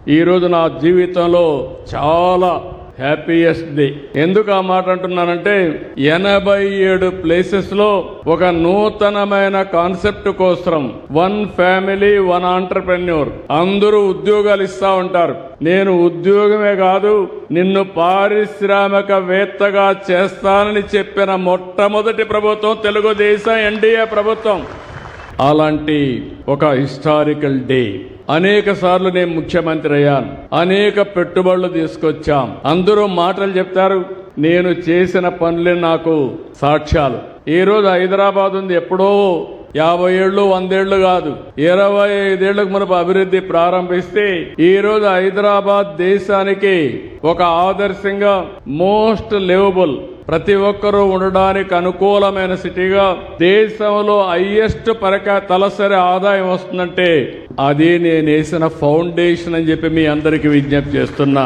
ఈరోజు నా జీవితంలో చాలా హ్యాపీయెస్ట్ డే. ఎందుకు ఆ మాట అంటున్నానంటే 87 ప్లేసెస్లో ఒక నూతనమైన కాన్సెప్ట్ కోసం 1 ఫ్యామిలీ 1 ఆంటర్ప్రెన్యూర్ అందరూ ఉద్యోగాలు ఇస్తా ఉంటారు. నేను ఉద్యోగమే కాదు నిన్ను పారిశ్రామికవేత్తగా చేస్తానని చెప్పిన మొట్టమొదటి ప్రభుత్వం తెలుగుదేశం ఎన్డీఏ ప్రభుత్వం. అలాంటి ఒక హిస్టారికల్ డే. అనేక సార్లు నేను ముఖ్యమంత్రి అయ్యాను, అనేక పెట్టుబడులు తీసుకొచ్చాం. అందరూ మాటలు చెప్తారు, నేను చేసిన పనులే నాకు సాక్ష్యాలు. ఈ రోజు హైదరాబాద్ ఉంది, ఎప్పుడో 50 ఏళ్ళు 100 ఏళ్ళు కాదు, 25 ఏళ్లకు మనకు అభివృద్ధి ప్రారంభిస్తే ఈ రోజు హైదరాబాద్ దేశానికి ఒక ఆదర్శంగా మోస్ట్ లివబుల్, ప్రతి ఒక్కరూ ఉండడానికి అనుకూలమైన సిటీగా, దేశంలో హైయెస్ట్ తలసరి ఆదాయం వస్తుందంటే అది నేను వేసిన ఫౌండేషన్ అని చెప్పి మీ అందరికీ విజ్ఞప్తి చేస్తున్నా.